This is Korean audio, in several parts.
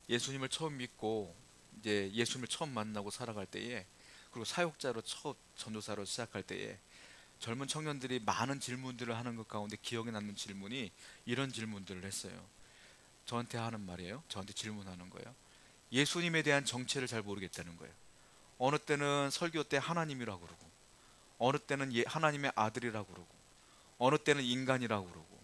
예수님을 처음 믿고 이제 예수님을 처음 만나고 살아갈 때에, 그리고 사역자로 첫 전도사로 시작할 때에 젊은 청년들이 많은 질문들을 하는 것 가운데 기억에 남는 질문이 이런 질문들을 했어요. 저한테 하는 말이에요. 저한테 질문하는 거예요. 예수님에 대한 정체를 잘 모르겠다는 거예요. 어느 때는 설교 때 하나님이라고 그러고, 어느 때는 하나님의 아들이라고 그러고, 어느 때는 인간이라고 그러고,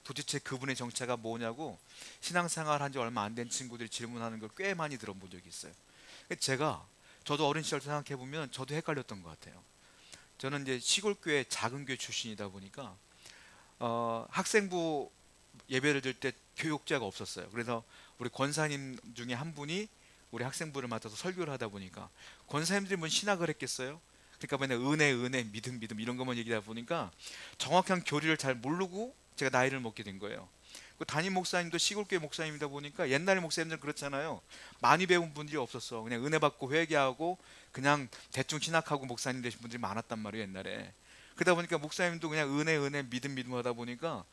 도대체 그분의 정체가 뭐냐고 신앙생활 한 지 얼마 안 된 친구들이 질문하는 걸 꽤 많이 들어본 적이 있어요. 저도 어린 시절 생각해 보면 저도 헷갈렸던 것 같아요. 저는 이제 시골 교회, 작은 교회 출신이다 보니까 학생부 예배를 드릴 때 교육자가 없었어요. 그래서 우리 권사님 중에 한 분이 우리 학생부를 맡아서 설교를 하다 보니까, 권사님들이 뭔 신학을 했겠어요? 그러니까 맨날 은혜 믿음 이런 것만 얘기하다 보니까 정확한 교리를 잘 모르고 제가 나이를 먹게 된 거예요. 그 담임 목사님도 시골교회 목사님이다 보니까, 옛날 목사님들은 그렇잖아요. 많이 배운 분들이 없었어. 그냥 은혜 받고 회개하고 그냥 대충 신학하고 목사님 되신 분들이 많았단 말이에요, 옛날에. 그러다 보니까 목사님도 그냥 은혜 믿음 하다 보니까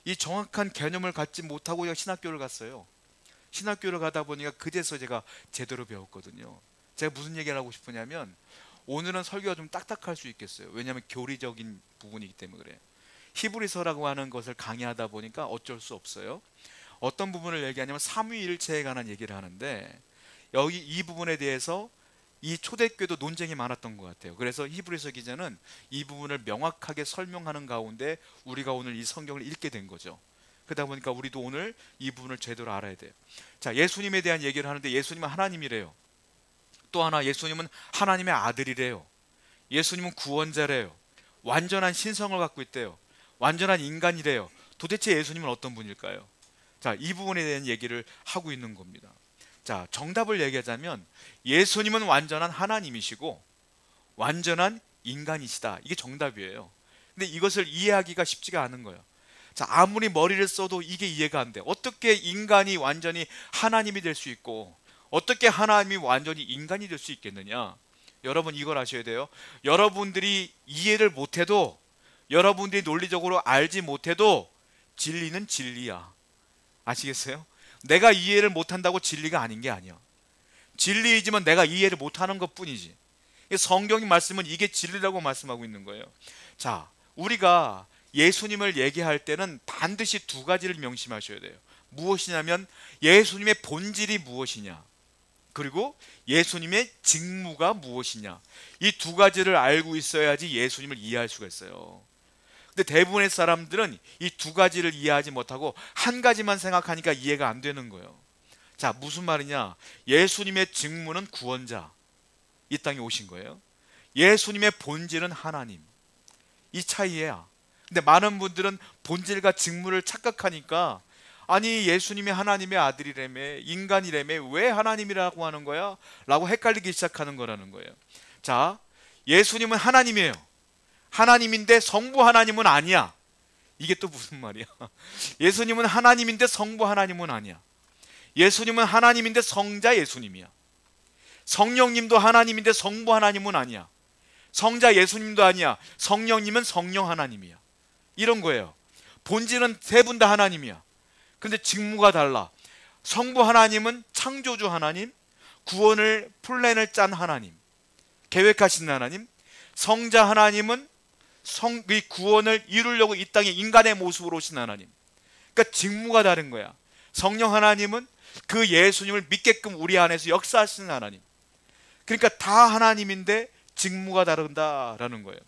이 정확한 개념을 갖지 못하고 그냥 신학교를 갔어요. 신학교를 가다 보니까 그제서 제가 제대로 배웠거든요. 제가 무슨 얘기를 하고 싶으냐면, 오늘은 설교가 좀 딱딱할 수 있겠어요. 왜냐하면 교리적인 부분이기 때문에 그래요. 히브리서라고 하는 것을 강의하다 보니까 어쩔 수 없어요. 어떤 부분을 얘기하냐면 삼위일체에 관한 얘기를 하는데, 여기 이 부분에 대해서 이 초대교회도 논쟁이 많았던 것 같아요. 그래서 히브리서 기자는 이 부분을 명확하게 설명하는 가운데 우리가 오늘 이 성경을 읽게 된 거죠. 그러다 보니까 우리도 오늘 이 부분을 제대로 알아야 돼요. 자, 예수님에 대한 얘기를 하는데, 예수님은 하나님이래요. 또 하나, 예수님은 하나님의 아들이래요. 예수님은 구원자래요. 완전한 신성을 갖고 있대요. 완전한 인간이래요. 도대체 예수님은 어떤 분일까요? 자, 이 부분에 대한 얘기를 하고 있는 겁니다. 자, 정답을 얘기하자면 예수님은 완전한 하나님이시고 완전한 인간이시다. 이게 정답이에요. 근데 이것을 이해하기가 쉽지가 않은 거예요. 자, 아무리 머리를 써도 이게 이해가 안 돼. 어떻게 인간이 완전히 하나님이 될 수 있고, 어떻게 하나님이 완전히 인간이 될 수 있겠느냐? 여러분, 이걸 아셔야 돼요. 여러분들이 이해를 못해도, 여러분들이 논리적으로 알지 못해도 진리는 진리야. 아시겠어요? 내가 이해를 못한다고 진리가 아닌 게 아니야. 진리이지만 내가 이해를 못하는 것 뿐이지. 성경이 말씀은 이게 진리라고 말씀하고 있는 거예요. 자, 우리가 예수님을 얘기할 때는 반드시 두 가지를 명심하셔야 돼요. 무엇이냐면 예수님의 본질이 무엇이냐, 그리고 예수님의 직무가 무엇이냐. 이 두 가지를 알고 있어야지 예수님을 이해할 수가 있어요. 근데 대부분의 사람들은 이 두 가지를 이해하지 못하고 한 가지만 생각하니까 이해가 안 되는 거예요. 자, 무슨 말이냐? 예수님의 직무는 구원자, 이 땅에 오신 거예요. 예수님의 본질은 하나님, 이 차이야. 근데 많은 분들은 본질과 직무를 착각하니까, 아니 예수님이 하나님의 아들이라며, 인간이라며, 왜 하나님이라고 하는 거야? 라고 헷갈리기 시작하는 거라는 거예요. 자, 예수님은 하나님이에요. 하나님인데 성부 하나님은 아니야. 이게 또 무슨 말이야? 예수님은 하나님인데 성부 하나님은 아니야. 예수님은 하나님인데 성자 예수님이야. 성령님도 하나님인데 성부 하나님은 아니야. 성자 예수님도 아니야. 성령님은 성령 하나님이야. 이런 거예요. 본질은 세 분 다 하나님이야. 근데 직무가 달라. 성부 하나님은 창조주 하나님, 구원을 플랜을 짠 하나님, 계획하신 하나님. 성자 하나님은 이 구원을 이루려고 이 땅에 인간의 모습으로 오신 하나님. 그러니까 직무가 다른 거야. 성령 하나님은 그 예수님을 믿게끔 우리 안에서 역사하시는 하나님. 그러니까 다 하나님인데 직무가 다른다라는 거예요.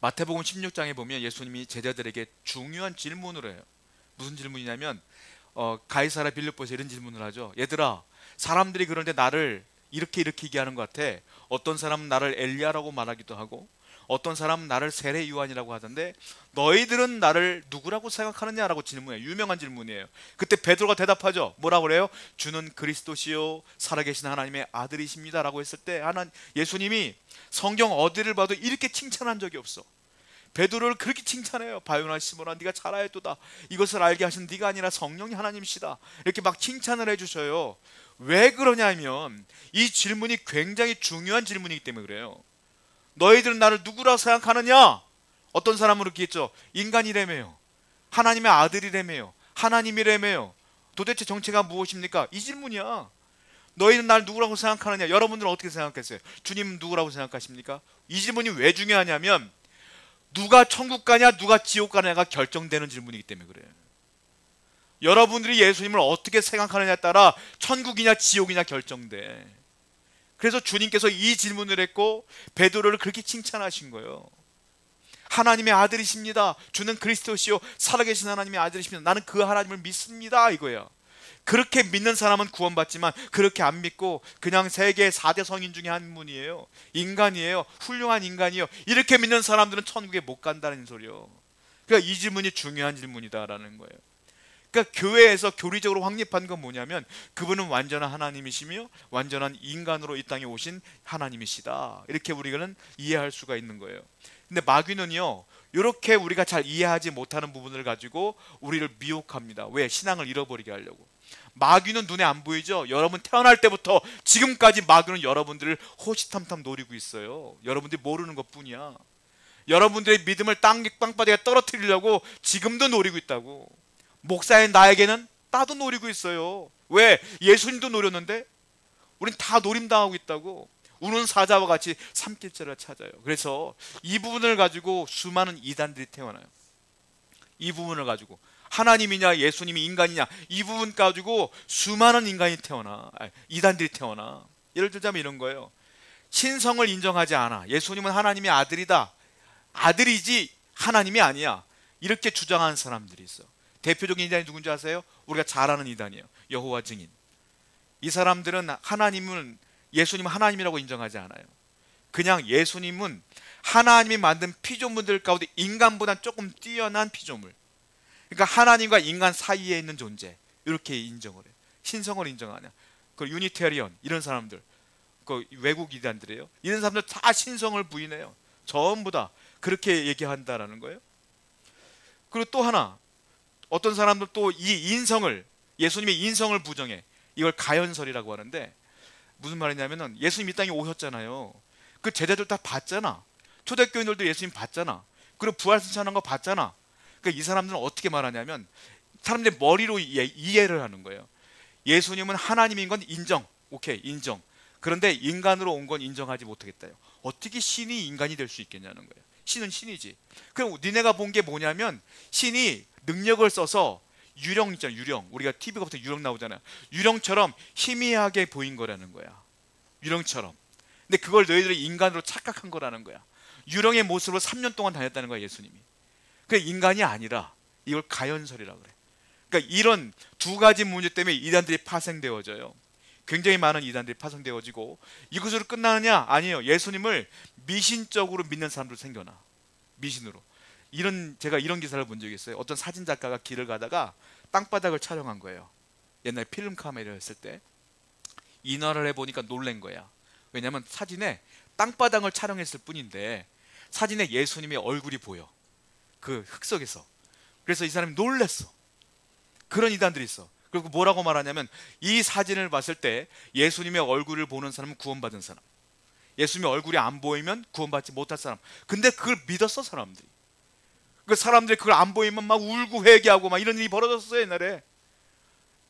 마태복음 16장에 보면 예수님이 제자들에게 중요한 질문을 해요. 무슨 질문이냐면, 가이사랴 빌립보에서 이런 질문을 하죠. 얘들아, 사람들이 그런데 나를 이렇게 얘기하는 것 같아. 어떤 사람은 나를 엘리야라고 말하기도 하고, 어떤 사람은 나를 세례 요한이라고 하던데, 너희들은 나를 누구라고 생각하느냐라고 질문해요. 유명한 질문이에요. 그때 베드로가 대답하죠. 뭐라고 그래요? 주는 그리스도시요 살아계신 하나님의 아들이십니다 라고 했을 때, 예수님이 성경 어디를 봐도 이렇게 칭찬한 적이 없어. 베드로를 그렇게 칭찬해요. 바요나 시몬아, 네가 잘하였도다. 이것을 알게 하신 네가 아니라 성령이 하나님이시다. 이렇게 막 칭찬을 해주셔요. 왜 그러냐면 이 질문이 굉장히 중요한 질문이기 때문에 그래요. 너희들은 나를 누구라고 생각하느냐? 어떤 사람은 그렇게 했죠. 인간이라며요, 하나님의 아들이라며요, 하나님이라며요. 도대체 정체가 무엇입니까? 이 질문이야. 너희는 날 누구라고 생각하느냐? 여러분들은 어떻게 생각했어요? 주님 누구라고 생각하십니까? 이 질문이 왜 중요하냐면 누가 천국 가냐 누가 지옥 가냐가 결정되는 질문이기 때문에 그래요. 여러분들이 예수님을 어떻게 생각하느냐에 따라 천국이냐 지옥이냐 결정돼. 그래서 주님께서 이 질문을 했고 베드로를 그렇게 칭찬하신 거예요. 하나님의 아들이십니다. 주는 그리스도시요 살아계신 하나님의 아들이십니다. 나는 그 하나님을 믿습니다 이거예요. 그렇게 믿는 사람은 구원받지만 그렇게 안 믿고 그냥 세계 4대 성인 중에 한 분이에요. 인간이에요. 훌륭한 인간이에요. 이렇게 믿는 사람들은 천국에 못 간다는 소리요. 그러니까 이 질문이 중요한 질문이다라는 거예요. 그러니까 교회에서 교리적으로 확립한 건 뭐냐면 그분은 완전한 하나님이시며 완전한 인간으로 이 땅에 오신 하나님이시다. 이렇게 우리는 이해할 수가 있는 거예요. 근데 마귀는요 이렇게 우리가 잘 이해하지 못하는 부분을 가지고 우리를 미혹합니다. 왜? 신앙을 잃어버리게 하려고. 마귀는 눈에 안 보이죠? 여러분 태어날 때부터 지금까지 마귀는 여러분들을 호시탐탐 노리고 있어요. 여러분들이 모르는 것 뿐이야. 여러분들의 믿음을 땅바닥에 떨어뜨리려고 지금도 노리고 있다고. 목사인 나에게는 나도 노리고 있어요. 왜? 예수님도 노렸는데 우린 다 노림당하고 있다고. 우는 사자와 같이 삼킬자를 찾아요. 그래서 이 부분을 가지고 수많은 이단들이 태어나요. 이 부분을 가지고 하나님이냐 예수님이 인간이냐 이 부분 가지고 수많은 인간이 이단들이 태어나. 예를 들자면 이런 거예요. 신성을 인정하지 않아. 예수님은 하나님의 아들이다. 아들이지 하나님이 아니야. 이렇게 주장하는 사람들이 있어. 대표적인 이단이 누군지 아세요? 우리가 잘 아는 이단이에요. 여호와 증인. 이 사람들은 예수님은 하나님이라고 인정하지 않아요. 그냥 예수님은 하나님이 만든 피조물들 가운데 인간보다 조금 뛰어난 피조물. 그러니까 하나님과 인간 사이에 있는 존재. 이렇게 인정을 해요. 신성을 인정하냐. 그 유니테리언 이런 사람들, 그 외국 이단들이에요. 이런 사람들 다 신성을 부인해요. 전부 다 그렇게 얘기한다라는 거예요. 그리고 또 하나, 어떤 사람들 또 이 인성을, 예수님의 인성을 부정해. 이걸 가연설이라고 하는데 무슨 말이냐면은 예수님 이 땅에 오셨잖아요. 그 제자들 다 봤잖아. 초대교인들도 예수님 봤잖아. 그리고 부활승천한 거 봤잖아. 그러니까 이 사람들은 어떻게 말하냐면 사람들의 머리로 이해를 하는 거예요. 예수님은 하나님인 건 인정. 오케이, 인정. 그런데 인간으로 온 건 인정하지 못하겠다요. 어떻게 신이 인간이 될 수 있겠냐는 거예요. 신은 신이지. 그럼 니네가 본 게 뭐냐면 신이 능력을 써서 유령 있잖아요. 유령. 우리가 TV가 보통 유령 나오잖아요. 유령처럼 희미하게 보인 거라는 거야. 유령처럼. 근데 그걸 너희들이 인간으로 착각한 거라는 거야. 유령의 모습으로 3년 동안 다녔다는 거야, 예수님이. 그 인간이 아니라 이걸 가연설이라고 그래. 그러니까 이런 두 가지 문제 때문에 이단들이 파생되어져요. 굉장히 많은 이단들이 파생되어지고 이것으로 끝나느냐? 아니에요. 예수님을 미신적으로 믿는 사람들 생겨나. 미신으로. 제가 이런 기사를 본 적이 있어요. 어떤 사진 작가가 길을 가다가 땅바닥을 촬영한 거예요. 옛날 필름 카메라였을 때. 인화를 해보니까 놀란 거야. 왜냐하면 사진에 땅바닥을 촬영했을 뿐인데 사진에 예수님의 얼굴이 보여. 그 흙 속에서. 그래서 이 사람이 놀랐어. 그런 이단들이 있어. 그리고 뭐라고 말하냐면 이 사진을 봤을 때 예수님의 얼굴을 보는 사람은 구원받은 사람, 예수님의 얼굴이 안 보이면 구원받지 못할 사람. 근데 그걸 믿었어 사람들이. 그 사람들이 그걸 안 보이면 막 울고 회개하고 막 이런 일이 벌어졌어요 옛날에.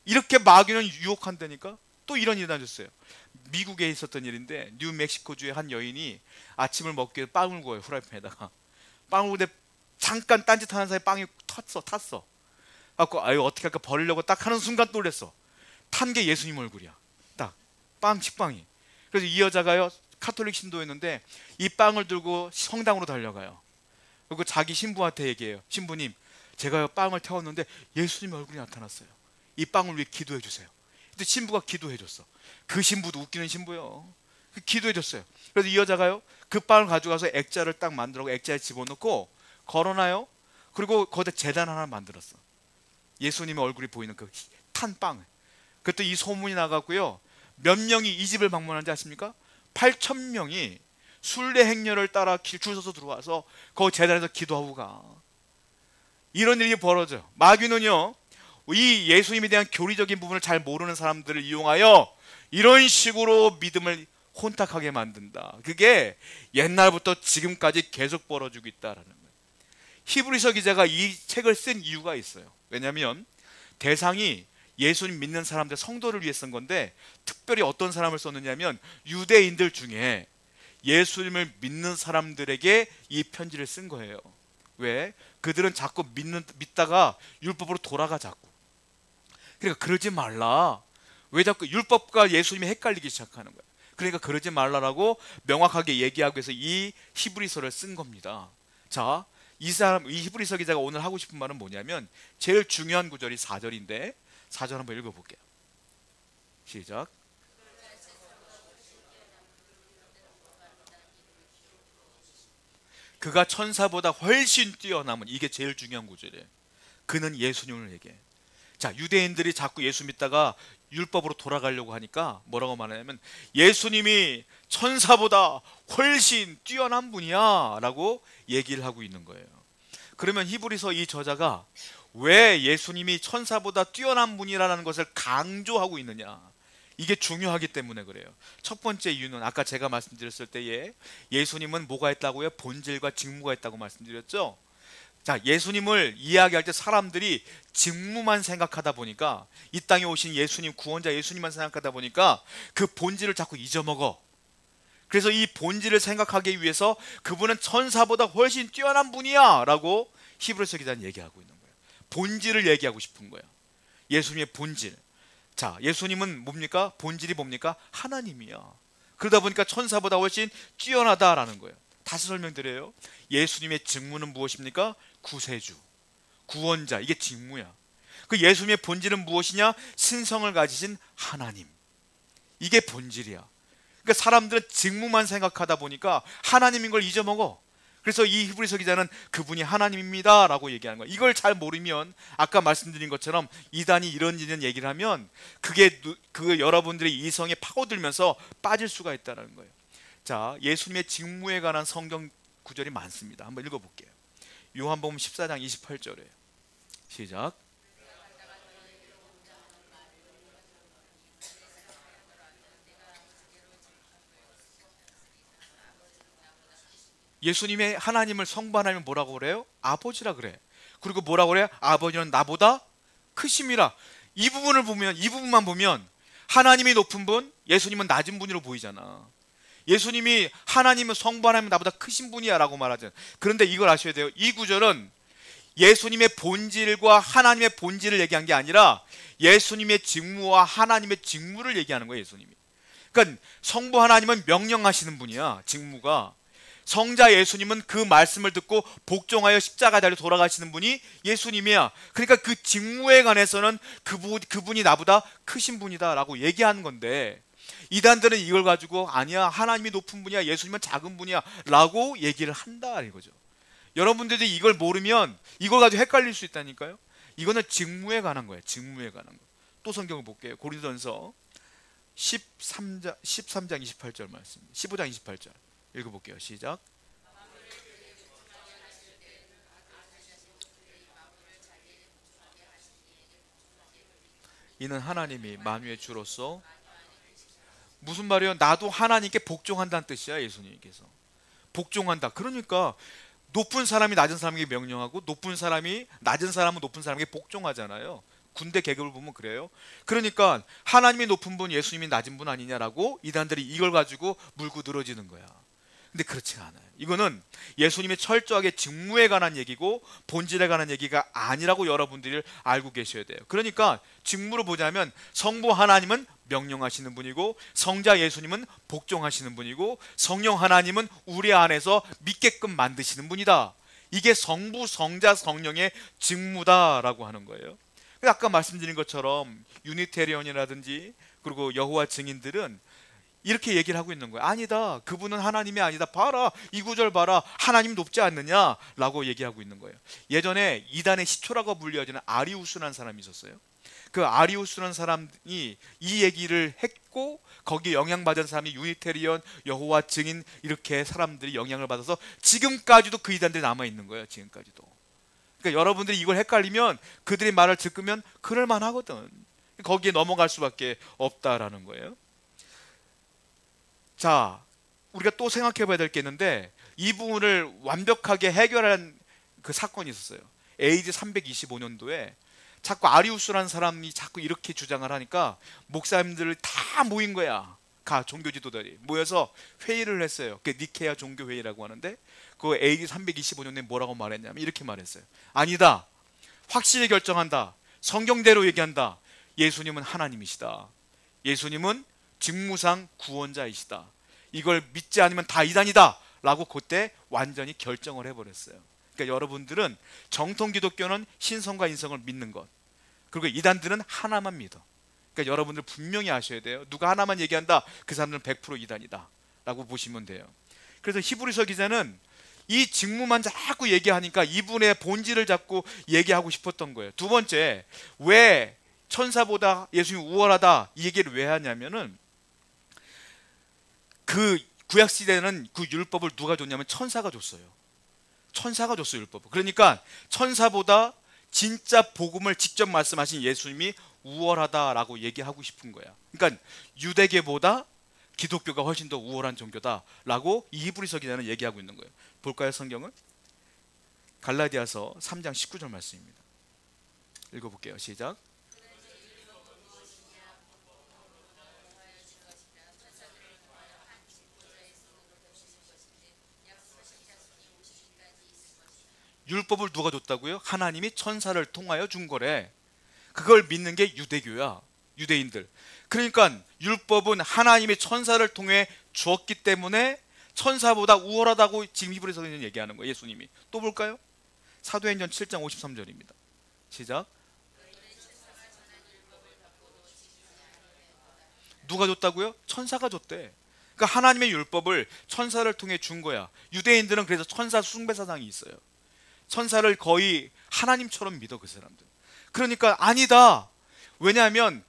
이렇게 마귀는 유혹한다니까. 또 이런 일이 나졌어요. 미국에 있었던 일인데 뉴멕시코주의 한 여인이 아침을 먹기 위해 빵을 구워요. 후라이팬에다가 빵을 구우는데 잠깐 딴짓하는 사이에 빵이 탔어. 갖고 아유 어떻게 할까 버리려고 딱 하는 순간 놀랬어. 탄 게 예수님 얼굴이야. 딱 식빵이. 그래서 이 여자가요 카톨릭 신도였는데 이 빵을 들고 성당으로 달려가요. 그리고 자기 신부한테 얘기해요. 신부님, 제가요 빵을 태웠는데 예수님 얼굴이 나타났어요. 이 빵을 위해 기도해 주세요. 근데 신부가 기도해 줬어. 그 신부도 웃기는 신부요. 기도해 줬어요. 그래서 이 여자가요 그 빵을 가져가서 액자를 딱 만들고 액자에 집어넣고 걸어놔요. 그리고 거기다 제단 하나 만들었어. 예수님의 얼굴이 보이는 그 탄 빵을. 그때 이 소문이 나갔고요. 몇 명이 이 집을 방문한지 아십니까? 8,000명이 순례 행렬을 따라 줄 서서 들어와서 그 제단에서 기도하고 가. 이런 일이 벌어져. 마귀는요 이 예수님에 대한 교리적인 부분을 잘 모르는 사람들을 이용하여 이런 식으로 믿음을 혼탁하게 만든다. 그게 옛날부터 지금까지 계속 벌어지고 있다라는 거예요. 히브리서 기자가 이 책을 쓴 이유가 있어요. 왜냐하면 대상이 예수님 믿는 사람들, 성도를 위해 쓴 건데 특별히 어떤 사람을 썼느냐면 유대인들 중에 예수님을 믿는 사람들에게 이 편지를 쓴 거예요. 왜? 그들은 자꾸 믿다가 율법으로 돌아가 자꾸. 그러니까 그러지 말라. 왜 자꾸 율법과 예수님이 헷갈리기 시작하는 거야. 그러니까 그러지 말라라고 명확하게 얘기하기 위해서 이 히브리서를 쓴 겁니다. 자, 이 히브리서 기자가 오늘 하고 싶은 말은 뭐냐면 제일 중요한 구절이 4절인데 4절 한번 읽어볼게요. 시작. 그가 천사보다 훨씬 뛰어남은, 이게 제일 중요한 구절이에요. 그는 예수님을 얘기해. 자, 유대인들이 자꾸 예수 믿다가 율법으로 돌아가려고 하니까 뭐라고 말하냐면 예수님이 천사보다 훨씬 뛰어난 분이야 라고 얘기를 하고 있는 거예요. 그러면 히브리서 이 저자가 왜 예수님이 천사보다 뛰어난 분이라는 것을 강조하고 있느냐, 이게 중요하기 때문에 그래요. 첫 번째 이유는 아까 제가 말씀드렸을 때에 예수님은 뭐가 있다고요? 본질과 직무가 있다고 말씀드렸죠. 자, 예수님을 이야기할 때 사람들이 직무만 생각하다 보니까, 이 땅에 오신 예수님, 구원자 예수님만 생각하다 보니까 그 본질을 자꾸 잊어먹어. 그래서 이 본질을 생각하기 위해서 그분은 천사보다 훨씬 뛰어난 분이야 라고 히브리서 기자는 얘기하고 있는 거예요. 본질을 얘기하고 싶은 거예요. 예수님의 본질. 자, 예수님은 뭡니까? 본질이 뭡니까? 하나님이야. 그러다 보니까 천사보다 훨씬 뛰어나다라는 거예요. 다시 설명드려요. 예수님의 직무는 무엇입니까? 구세주, 구원자, 이게 직무야. 그 예수님의 본질은 무엇이냐? 신성을 가지신 하나님, 이게 본질이야. 그러니까 사람들은 직무만 생각하다 보니까 하나님인 걸 잊어먹어. 그래서 이 히브리서 기자는 그분이 하나님입니다 라고 얘기하는 거야. 이걸 잘 모르면 아까 말씀드린 것처럼 이단이 이런 얘기를 하면 그게 여러분들의 이성에 파고들면서 빠질 수가 있다는 거예요. 자, 예수님의 직무에 관한 성경 구절이 많습니다. 한번 읽어볼게요. 요한복음 14장 28절에 시작. 예수님의 하나님을, 성부 하나님을 뭐라고 그래요? 아버지라 그래. 그리고 뭐라고 그래요? 아버지는 나보다 크심이라. 이 부분을 보면, 이 부분만 보면 하나님이 높은 분, 예수님은 낮은 분으로 보이잖아. 예수님이 하나님은, 성부 하나님은 나보다 크신 분이야 라고 말하잖아요. 그런데 이걸 아셔야 돼요. 이 구절은 예수님의 본질과 하나님의 본질을 얘기한 게 아니라 예수님의 직무와 하나님의 직무를 얘기하는 거예요. 예수님이. 그러니까 성부 하나님은 명령하시는 분이야. 직무가. 성자 예수님은 그 말씀을 듣고 복종하여 십자가 달려 돌아가시는 분이 예수님이야. 그러니까 그 직무에 관해서는 그분이 나보다 크신 분이다 라고 얘기하는 건데, 이단들은 이걸 가지고 아니야, 하나님이 높은 분이야, 예수님은 작은 분이야 라고 얘기를 한다 이거죠. 여러분들이 이걸 모르면 이걸 가지고 헷갈릴 수 있다니까요. 이거는 직무에 관한 거예요. 직무에 관한 거. 또 성경을 볼게요. 고린도전서 13장 28절 말씀, 15장 28절 읽어볼게요. 시작. 이는 하나님이 만유의 주로서, 무슨 말이에요? 나도 하나님께 복종한다는 뜻이야. 예수님께서 복종한다. 그러니까 높은 사람이 낮은 사람에게 명령하고 높은 사람이 낮은 사람은 높은 사람에게 복종하잖아요. 군대 계급을 보면 그래요. 그러니까 하나님이 높은 분, 예수님이 낮은 분 아니냐라고 이단들이 이걸 가지고 물고 늘어지는 거야. 근데 그렇지가 않아요. 이거는 예수님의 철저하게 직무에 관한 얘기고 본질에 관한 얘기가 아니라고 여러분들이 알고 계셔야 돼요. 그러니까 직무로 보자면 성부 하나님은 명령하시는 분이고, 성자 예수님은 복종하시는 분이고, 성령 하나님은 우리 안에서 믿게끔 만드시는 분이다. 이게 성부, 성자, 성령의 직무다라고 하는 거예요. 아까 말씀드린 것처럼 유니테리언이라든지 그리고 여호와 증인들은 이렇게 얘기를 하고 있는 거예요. 아니다, 그분은 하나님이 아니다. 봐라, 이 구절 봐라, 하나님 높지 않느냐 라고 얘기하고 있는 거예요. 예전에 이단의 시초라고 불려지는 아리우스라는 사람이 있었어요. 그 아리우스라는 사람이 이 얘기를 했고, 거기에 영향받은 사람이 유니테리언, 여호와 증인, 이렇게 사람들이 영향을 받아서 지금까지도 그 이단들이 남아있는 거예요. 지금까지도. 그러니까 여러분들이 이걸 헷갈리면 그들의 말을 듣으면 그럴만 하거든. 거기에 넘어갈 수밖에 없다라는 거예요. 자, 우리가 또 생각해 봐야 될 게 있는데, 이 부분을 완벽하게 해결한 그 사건이 있었어요. AD 325년도에 자꾸 아리우스라는 사람이 자꾸 이렇게 주장을 하니까 목사님들 다 모인 거야. 종교 지도자들이 모여서 회의를 했어요. 그게 니케아 종교 회의라고 하는데, 그 AD 325년에 뭐라고 말했냐면 이렇게 말했어요. 아니다. 확실히 결정한다. 성경대로 얘기한다. 예수님은 하나님이시다. 예수님은 직무상 구원자이시다. 이걸 믿지 않으면 다 이단이다 라고 그때 완전히 결정을 해버렸어요. 그러니까 여러분들은 정통 기독교는 신성과 인성을 믿는 것, 그리고 이단들은 하나만 믿어. 그러니까 여러분들 분명히 아셔야 돼요. 누가 하나만 얘기한다, 그 사람들은 100% 이단이다 라고 보시면 돼요. 그래서 히브리서 기자는 이 직무만 자꾸 얘기하니까 이분의 본질을 자꾸 얘기하고 싶었던 거예요. 두 번째, 왜 천사보다 예수님이 우월하다 이 얘기를 왜 하냐면은, 그 구약 시대는 그 율법을 누가 줬냐면 천사가 줬어요. 천사가 줬어요, 율법을. 그러니까 천사보다 진짜 복음을 직접 말씀하신 예수님이 우월하다라고 얘기하고 싶은 거야. 그러니까 유대계보다 기독교가 훨씬 더 우월한 종교다라고 이 히브리서 기자는 얘기하고 있는 거예요. 볼까요, 성경을? 갈라디아서 3장 19절 말씀입니다. 읽어볼게요. 시작. 율법을 누가 줬다고요? 하나님이 천사를 통하여 준 거래. 그걸 믿는 게 유대교야, 유대인들. 그러니까 율법은 하나님이 천사를 통해 주었기 때문에 천사보다 우월하다고 지금 히브리서는 얘기하는 거예요, 예수님이. 또 볼까요? 사도행전 7장 53절입니다. 시작. 누가 줬다고요? 천사가 줬대. 그러니까 하나님의 율법을 천사를 통해 준 거야. 유대인들은 그래서 천사 숭배 사상이 있어요. 천사를 거의 하나님처럼 믿어, 그 사람들. 그러니까 아니다. 왜냐하면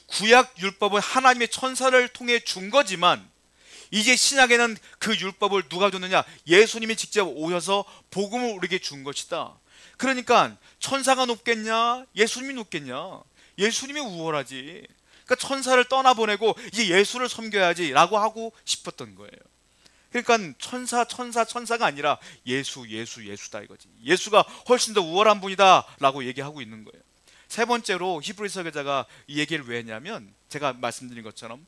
구약 율법은 하나님의 천사를 통해 준 거지만, 이제 신약에는 그 율법을 누가 줬느냐? 예수님이 직접 오셔서 복음을 우리에게 준 것이다. 그러니까 천사가 높겠냐? 예수님이 높겠냐? 예수님이 우월하지. 그러니까 천사를 떠나보내고 이제 예수를 섬겨야지 라고 하고 싶었던 거예요. 그러니까 천사가 아니라 예수다 이거지. 예수가 훨씬 더 우월한 분이다 라고 얘기하고 있는 거예요. 세 번째로 히브리서 기자가 이 얘기를 왜 했냐면, 제가 말씀드린 것처럼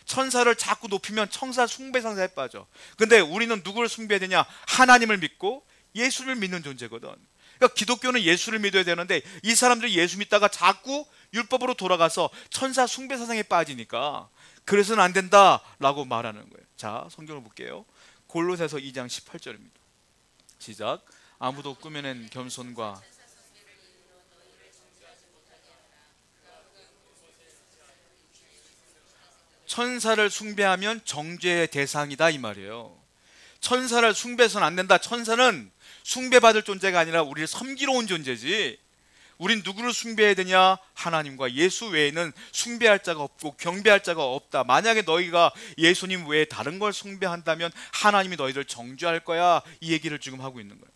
천사를 자꾸 높이면 천사 숭배 상사에 빠져. 근데 우리는 누구를 숭배해야 되냐? 하나님을 믿고 예수를 믿는 존재거든. 그러니까 기독교는 예수를 믿어야 되는데, 이 사람들이 예수 믿다가 자꾸 율법으로 돌아가서 천사 숭배 사상에 빠지니까 그래서는 안 된다라고 말하는 거예요. 자, 성경을 볼게요. 골로새서 2장 18절입니다. 시작. 아무도 꾸며낸 겸손과 천사를 숭배하면 정죄의 대상이다 이 말이에요. 천사를 숭배해서는 안 된다. 천사는 숭배받을 존재가 아니라 우리를 섬기러 온 존재지. 우린 누구를 숭배해야 되냐? 하나님과 예수 외에는 숭배할 자가 없고 경배할 자가 없다. 만약에 너희가 예수님 외에 다른 걸 숭배한다면 하나님이 너희를 정죄할 거야. 이 얘기를 지금 하고 있는 거예요.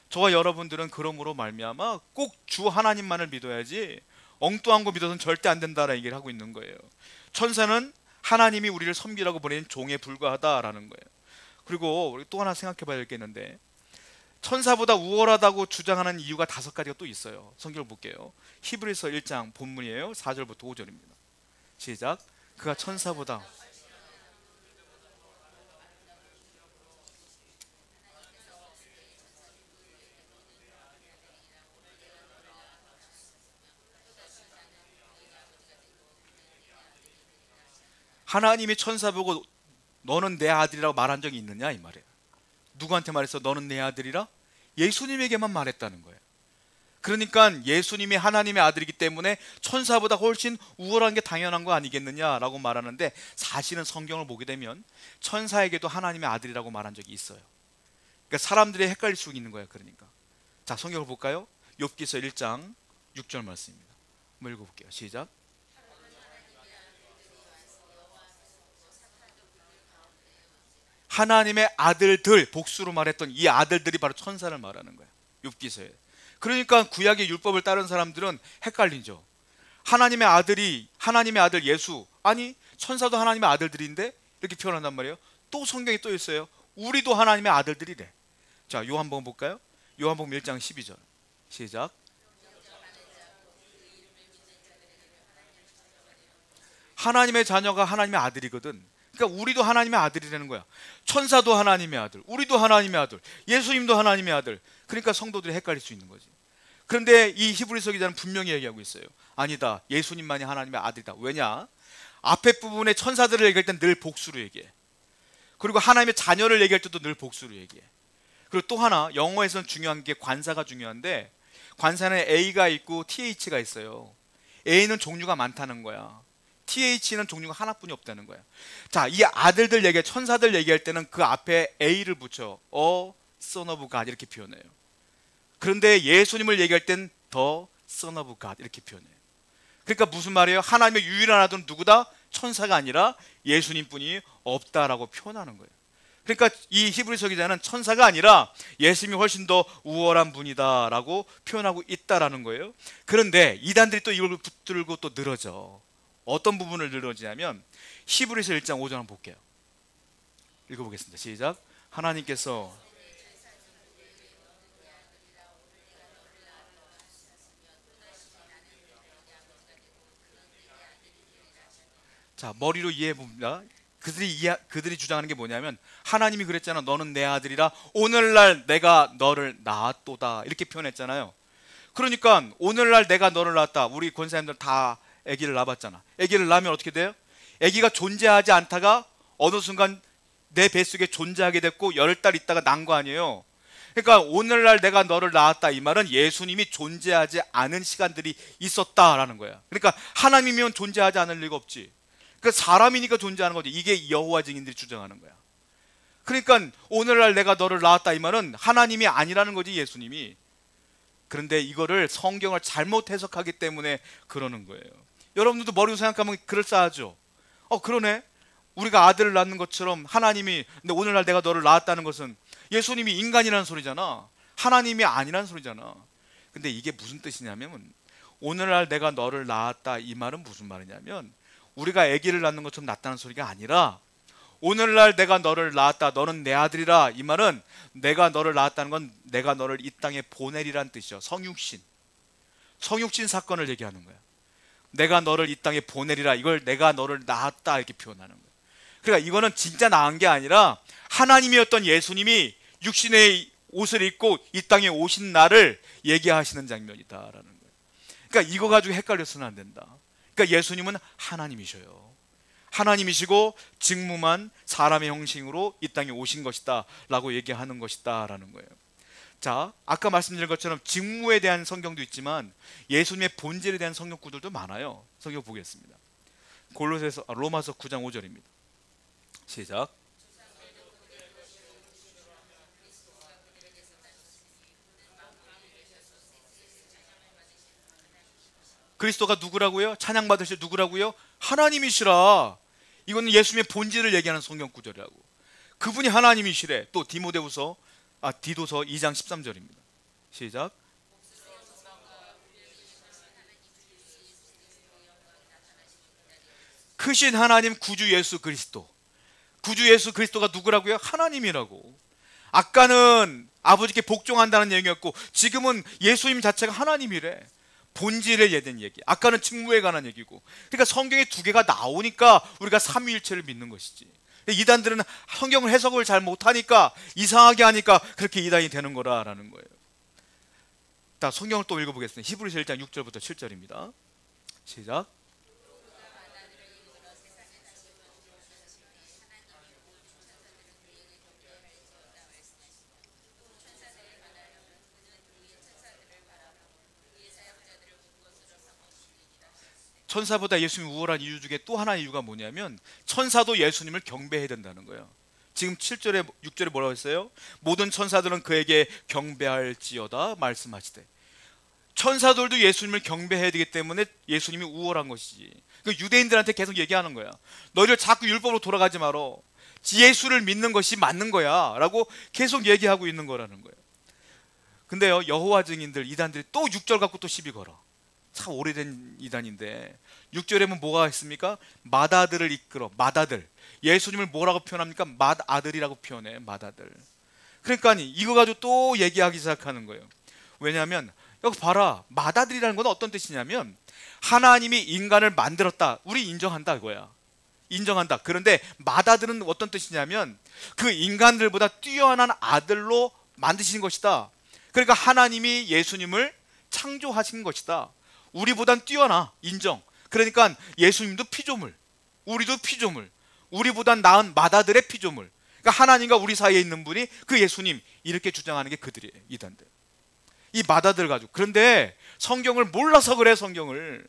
저와 여러분들은 그러므로 말미암아 꼭 주 하나님만을 믿어야지 엉뚱한 거 믿어서는 절대 안 된다라는 얘기를 하고 있는 거예요. 천사는 하나님이 우리를 섬기라고 보낸 종에 불과하다라는 거예요. 그리고 우리 또 하나 생각해 봐야 겠는데, 천사보다 우월하다고 주장하는 이유가 5가지가 또 있어요. 성경을 볼게요. 히브리서 1장 본문이에요. 4절부터 5절입니다. 시작. 그가 천사보다 하나님이 천사 보고 너는 내 아들이라고 말한 적이 있느냐 이 말이에요. 누구한테 말했어? 너는 내 아들이라? 예수님에게만 말했다는 거예요. 그러니까 예수님이 하나님의 아들이기 때문에 천사보다 훨씬 우월한 게 당연한 거 아니겠느냐라고 말하는데, 사실은 성경을 보게 되면 천사에게도 하나님의 아들이라고 말한 적이 있어요. 그러니까 사람들이 헷갈릴 수 있는 거예요. 그러니까 자, 성경을 볼까요? 욥기서 1장 6절 말씀입니다. 한번 읽어볼게요. 시작. 하나님의 아들들, 복수로 말했던 이 아들들이 바로 천사를 말하는 거예요, 욥기서에. 그러니까 구약의 율법을 따른 사람들은 헷갈리죠. 하나님의 아들이 하나님의 아들 예수, 아니 천사도 하나님의 아들들인데 이렇게 표현한단 말이에요. 또 성경에 또 있어요. 우리도 하나님의 아들들이래. 자, 요한복음 볼까요? 요한복음 1장 12절 시작. 하나님의 자녀가 하나님의 아들이거든. 그러니까 우리도 하나님의 아들이라는 거야. 천사도 하나님의 아들, 우리도 하나님의 아들, 예수님도 하나님의 아들. 그러니까 성도들이 헷갈릴 수 있는 거지. 그런데 이 히브리서 기자는 분명히 얘기하고 있어요. 아니다, 예수님만이 하나님의 아들이다. 왜냐? 앞에 부분에 천사들을 얘기할 땐 늘 복수로 얘기해. 그리고 하나님의 자녀를 얘기할 때도 늘 복수로 얘기해. 그리고 또 하나, 영어에서는 중요한 게 관사가 중요한데, 관사는 A가 있고 TH가 있어요. A는 종류가 많다는 거야. TH는 종류가 하나뿐이 없다는 거야. 자, 이 아들들 얘기, 천사들 얘기할 때는 그 앞에 A를 붙여 Son of God 이렇게 표현해요. 그런데 예수님을 얘기할 땐 The Son of God 이렇게 표현해요. 그러니까 무슨 말이에요? 하나님의 유일한 아들은 누구다? 천사가 아니라 예수님뿐이 없다라고 표현하는 거예요. 그러니까 이 히브리서 기자는 천사가 아니라 예수님이 훨씬 더 우월한 분이다라고 표현하고 있다라는 거예요. 그런데 이단들이 또 이걸 붙들고 또 늘어져. 어떤 부분을 늘어지냐면 히브리서 1장 5절 한번 볼게요. 읽어보겠습니다. 시작. 하나님께서 자, 머리로 이해해봅니다. 그들이 주장하는 게 뭐냐면 하나님이 그랬잖아. 너는 내 아들이라 오늘날 내가 너를 낳았도다 이렇게 표현했잖아요. 그러니까 오늘날 내가 너를 낳았다. 우리 권사님들 다 아기를 낳았잖아. 아기를 낳으면 어떻게 돼요? 아기가 존재하지 않다가 어느 순간 내 뱃속에 존재하게 됐고 10달 있다가 난 거 아니에요. 그러니까 오늘날 내가 너를 낳았다 이 말은 예수님이 존재하지 않은 시간들이 있었다라는 거야. 그러니까 하나님이면 존재하지 않을 리가 없지. 그러니까 사람이니까 존재하는 거지. 이게 여호와 증인들이 주장하는 거야. 그러니까 오늘날 내가 너를 낳았다 이 말은 하나님이 아니라는 거지, 예수님이. 그런데 이거를 성경을 잘못 해석하기 때문에 그러는 거예요. 여러분들도 머리로 생각하면 그럴싸하죠. 그러네. 우리가 아들을 낳는 것처럼 하나님이, 근데 오늘날 내가 너를 낳았다는 것은 예수님이 인간이라는 소리잖아. 하나님이 아니라는 소리잖아. 근데 이게 무슨 뜻이냐면 오늘날 내가 너를 낳았다 이 말은 무슨 말이냐면 우리가 아기를 낳는 것처럼 낳았다는 소리가 아니라 오늘날 내가 너를 낳았다, 너는 내 아들이라 이 말은 내가 너를 낳았다는 건 내가 너를 이 땅에 보내리란 뜻이야. 성육신 사건을 얘기하는 거야. 내가 너를 이 땅에 보내리라, 이걸 내가 너를 낳았다 이렇게 표현하는 거야. 그러니까 이거는 진짜 낳은 게 아니라 하나님이었던 예수님이 육신의 옷을 입고 이 땅에 오신 날을 얘기하시는 장면이다라는 거예요. 그러니까 이거 가지고 헷갈려서는 안 된다. 그러니까 예수님은 하나님이셔요. 하나님이시고 직무만 사람의 형식으로 이 땅에 오신 것이다 라고 얘기하는 것이다 라는 거예요. 자, 아까 말씀드린 것처럼 직무에 대한 성경도 있지만 예수님의 본질에 대한 성경 구절도 많아요. 성경 보겠습니다. 로마서 9장 5절입니다. 시작. 그리스도가 누구라고요? 찬양받으실 누구라고요? 하나님이시라. 이거는 예수님의 본질을 얘기하는 성경 구절이라고. 그분이 하나님이시래. 또 디도서 2장 13절입니다. 시작. 크신 하나님 구주 예수 그리스도. 구주 예수 그리스도가 누구라고요? 하나님이라고. 아까는 아버지께 복종한다는 얘기였고 지금은 예수님 자체가 하나님이래. 본질에 대한 얘기. 아까는 직무에 관한 얘기고. 그러니까 성경에 두 개가 나오니까 우리가 삼위일체를 믿는 것이지. 이단들은 성경을 해석을 잘 못하니까 이상하게 하니까 그렇게 이단이 되는 거라는 거예요. 자, 성경을 또 읽어보겠습니다. 히브리서 1장 6절부터 7절입니다. 시작. 천사보다 예수님이 우월한 이유 중에 또 하나의 이유가 뭐냐면 천사도 예수님을 경배해야 된다는 거예요. 지금 7절에 6절에 뭐라고 했어요? 모든 천사들은 그에게 경배할지어다 말씀하시되. 천사들도 예수님을 경배해야 되기 때문에 예수님이 우월한 것이지. 그러니까 유대인들한테 계속 얘기하는 거야. 너희들 자꾸 율법으로 돌아가지 말어. 예수를 믿는 것이 맞는 거야 라고 계속 얘기하고 있는 거라는 거예요. 근데요, 여호와 증인들 이단들이 또 6절 갖고 또 시비 걸어. 참 오래된 이단인데 6절에 보면 뭐가 있습니까? 맏아들을 이끌어. 맏아들. 예수님을 뭐라고 표현합니까? 맏아들이라고 표현해. 맏아들. 그러니까 이거 가지고 또 얘기하기 시작하는 거예요. 왜냐하면 여기 봐라. 맏아들이라는 건 어떤 뜻이냐면 하나님이 인간을 만들었다. 우리 인정한다 이거야. 인정한다. 그런데 맏아들은 어떤 뜻이냐면 그 인간들보다 뛰어난 아들로 만드신 것이다. 그러니까 하나님이 예수님을 창조하신 것이다. 우리보단 뛰어나. 인정. 그러니까 예수님도 피조물, 우리도 피조물, 우리보단 나은 맏아들의 피조물. 그러니까 하나님과 우리 사이에 있는 분이 그 예수님, 이렇게 주장하는 게 그들이에요. 이단들. 이 맏아들 가지고. 그런데 성경을 몰라서 그래. 성경을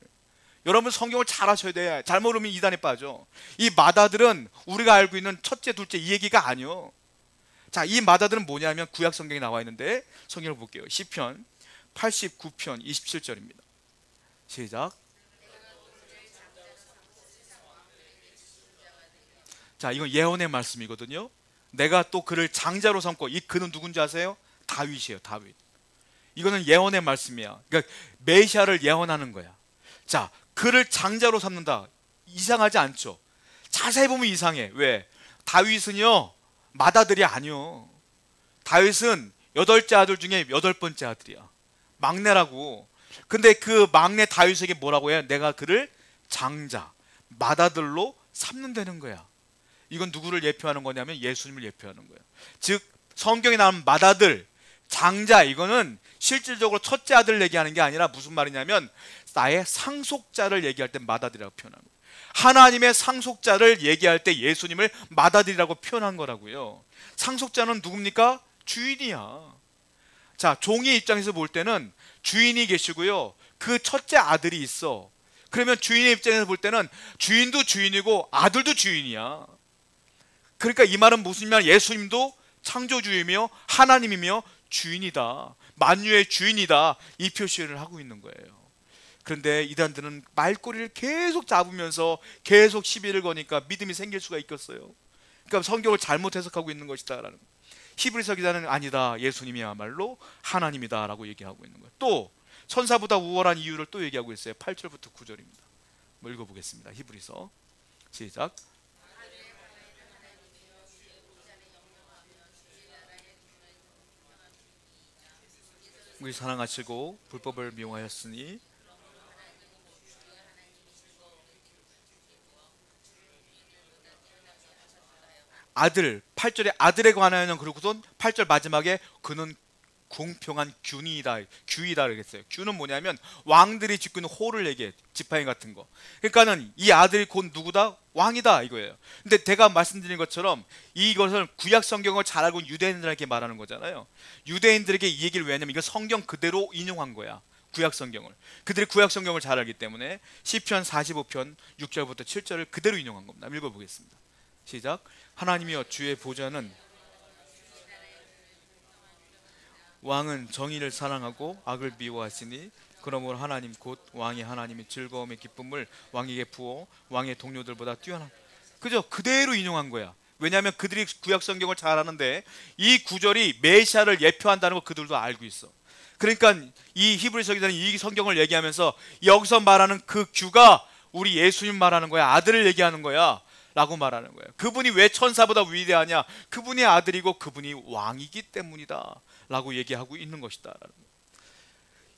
여러분 성경을 잘 아셔야 돼. 잘 모르면 이단에 빠져. 이 맏아들은 우리가 알고 있는 첫째 둘째 이 얘기가 아니요. 자, 이 맏아들은 뭐냐면 구약 성경에 나와 있는데 성경을 볼게요. 시편 89편 27절입니다 시작. 자, 이건 예언의 말씀이거든요. 내가 또 그를 장자로 삼고, 이 그는 누군지 아세요? 다윗이에요. 다윗. 이거는 예언의 말씀이야. 그러니까 메시아를 예언하는 거야. 자, 그를 장자로 삼는다. 이상하지 않죠? 자세히 보면 이상해. 왜? 다윗은요 맏아들이 아니요. 다윗은 8째 아들 중에 8번째 아들이야. 막내라고. 근데 그 막내 다윗에게 뭐라고 해요? 내가 그를 장자, 맏아들로 삼는다는 거야. 이건 누구를 예표하는 거냐면 예수님을 예표하는 거예요. 즉 성경에 나오는 맏아들, 장자, 이거는 실질적으로 첫째 아들을 얘기하는 게 아니라 무슨 말이냐면 나의 상속자를 얘기할 때 맏아들이라고 표현하는 거예요. 하나님의 상속자를 얘기할 때 예수님을 맏아들이라고 표현한 거라고요. 상속자는 누굽니까? 주인이야. 자, 종의 입장에서 볼 때는 주인이 계시고요, 그 첫째 아들이 있어. 그러면 주인의 입장에서 볼 때는 주인도 주인이고 아들도 주인이야. 그러니까 이 말은 무슨 말? 예수님도 창조주이며 하나님이며 주인이다, 만유의 주인이다, 이 표시를 하고 있는 거예요. 그런데 이단들은 말꼬리를 계속 잡으면서 계속 시비를 거니까 믿음이 생길 수가 있겠어요? 그러니까 성경을 잘못 해석하고 있는 것이다 라는 거예요. 히브리서 기자는 아니다, 예수님이야말로 하나님이다 라고 얘기하고 있는 거예요. 또 천사보다 우월한 이유를 또 얘기하고 있어요. 8절부터 9절입니다 한번 읽어보겠습니다. 히브리서 시작. 우리 사랑하시고 불법을 미용하였으니 아들, 8절에 아들에 관하여는, 그리고선 8절 마지막에 그는 공평한 균이다, 규이다 그랬어요. 규는 뭐냐면 왕들이 짓고 있는 호를 얘기해, 지팡이 같은 거. 그러니까는 이 아들이 곧 누구다? 왕이다 이거예요. 근데 제가 말씀드린 것처럼 이것을 구약 성경을 잘 알고 있는 유대인들에게 말하는 거잖아요. 유대인들에게 이 얘기를 왜 하냐면 이거 성경 그대로 인용한 거야. 구약 성경을. 그들이 구약 성경을 잘 알기 때문에 시편 45편 6절부터 7절을 그대로 인용한 겁니다. 읽어보겠습니다. 시작. 하나님이여 주의 보좌는, 왕은 정의를 사랑하고 악을 미워하시니 그러므로 하나님 곧 왕이 하나님이 즐거움의 기쁨을 왕에게 부어 왕의 동료들보다 뛰어난, 그죠? 그대로 인용한 거야. 왜냐하면 그들이 구약 성경을 잘 아는데 이 구절이 메시아를 예표한다는 걸 그들도 알고 있어. 그러니까 이 히브리서 기자는 이 성경을 얘기하면서 여기서 말하는 그 규가 우리 예수님 말하는 거야, 아들을 얘기하는 거야 라고 말하는 거예요. 그분이 왜 천사보다 위대하냐? 그분이 아들이고 그분이 왕이기 때문이다 라고 얘기하고 있는 것이다.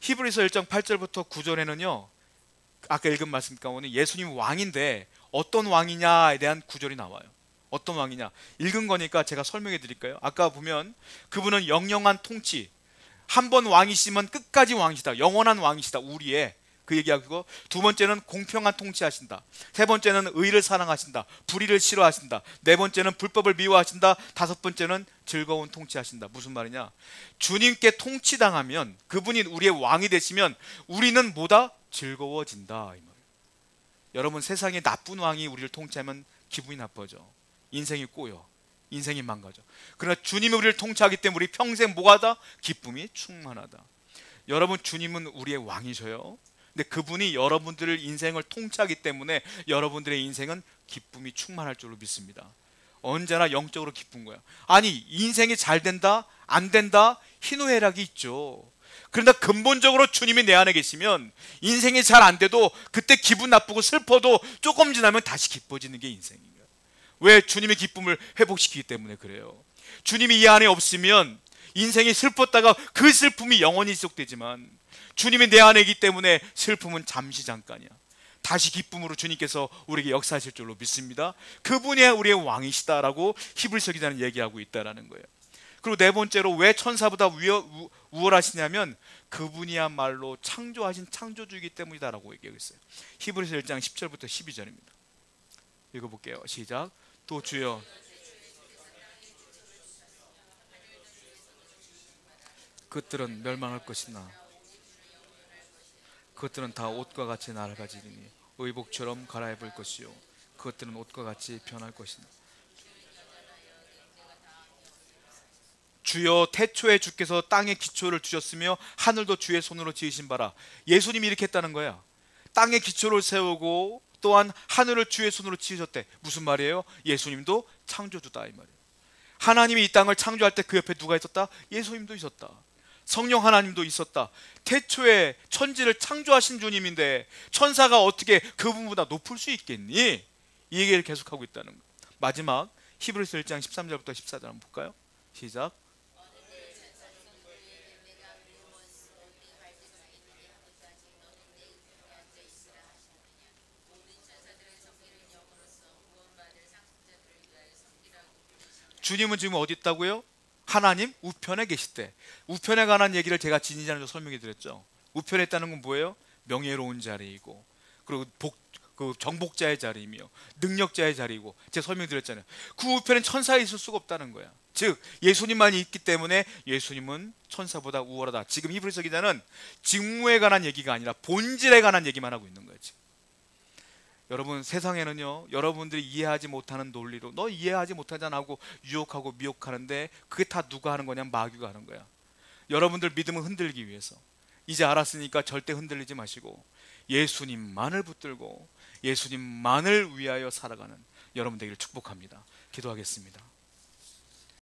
히브리서 1장 8절부터 9절에는요 아까 읽은 말씀 가운데 예수님 왕인데 어떤 왕이냐에 대한 구절이 나와요. 어떤 왕이냐? 읽은 거니까 제가 설명해 드릴까요? 아까 보면 그분은 영영한 통치, 한 번 왕이시면 끝까지 왕이시다, 영원한 왕이시다, 우리의 그 얘기하고, 두 번째는 공평한 통치하신다, 세 번째는 의를 사랑하신다, 불의를 싫어하신다, 네 번째는 불법을 미워하신다, 다섯 번째는 즐거운 통치하신다. 무슨 말이냐? 주님께 통치당하면, 그분이 우리의 왕이 되시면 우리는 뭐다? 즐거워진다 이 말이에요. 여러분, 세상에 나쁜 왕이 우리를 통치하면 기분이 나빠져. 인생이 꼬여, 인생이 망가져. 그러나 주님이 우리를 통치하기 때문에 우리 평생 뭐하다? 기쁨이 충만하다. 여러분, 주님은 우리의 왕이셔요. 근데 그분이 여러분들의 인생을 통치하기 때문에 여러분들의 인생은 기쁨이 충만할 줄로 믿습니다. 언제나 영적으로 기쁜 거야. 아니, 인생이 잘 된다, 안 된다, 희노애락이 있죠. 그런데 근본적으로 주님이 내 안에 계시면 인생이 잘 안 돼도 그때 기분 나쁘고 슬퍼도 조금 지나면 다시 기뻐지는 게 인생이에요. 왜? 주님의 기쁨을 회복시키기 때문에 그래요. 주님이 이 안에 없으면 인생이 슬펐다가 그 슬픔이 영원히 지속되지만 주님이 내 안에 있기 때문에 슬픔은 잠시 잠깐이야. 다시 기쁨으로 주님께서 우리에게 역사하실 줄로 믿습니다. 그분이 우리의 왕이시다라고 히브리서 기자는 얘기하고 있다라는 거예요. 그리고 네 번째로 왜 천사보다 우월하시냐면 그분이야말로 창조하신 창조주이기 때문이다라고 얘기하고 있어요. 히브리서 1장 10절부터 12절입니다. 읽어볼게요. 시작. 또 주여 그것들은 멸망할 것이나 그것들은 다 옷과 같이 날아가지리니 의복처럼 갈아입을 것이요 그것들은 옷과 같이 변할 것이나 주여 태초에 주께서 땅의 기초를 두셨으며 하늘도 주의 손으로 지으신 바라. 예수님이 이렇게 했다는 거야. 땅의 기초를 세우고 또한 하늘을 주의 손으로 지으셨대. 무슨 말이에요? 예수님도 창조주다 이 말이에요. 하나님이 이 땅을 창조할 때 그 옆에 누가 있었다? 예수님도 있었다. 성령 하나님도 있었다. 태초에 천지를 창조하신 주님인데 천사가 어떻게 그분보다 높을 수 있겠니? 이 얘기를 계속하고 있다는 거예요. 마지막 히브리서 1장 13절부터 14절 한번 볼까요? 시작. 주님은 지금 어디 있다고요? 하나님 우편에 계시대. 우편에 관한 얘기를 제가 지지난주에 설명해 드렸죠. 우편에 있다는 건 뭐예요? 명예로운 자리이고 그리고 그 정복자의 자리이며 능력자의 자리이고 제가 설명드렸잖아요. 그 우편엔 천사가 있을 수가 없다는 거야. 즉 예수님만이 있기 때문에 예수님은 천사보다 우월하다. 지금 히브리서 기자는 직무에 관한 얘기가 아니라 본질에 관한 얘기만 하고 있는 거예요. 지금. 여러분 세상에는요 여러분들이 이해하지 못하는 논리로 너 이해하지 못하잖아 하고 유혹하고 미혹하는데 그게 다 누가 하는 거냐면 마귀가 하는 거야. 여러분들 믿음을 흔들기 위해서. 이제 알았으니까 절대 흔들리지 마시고 예수님만을 붙들고 예수님만을 위하여 살아가는 여러분 되기를 축복합니다. 기도하겠습니다.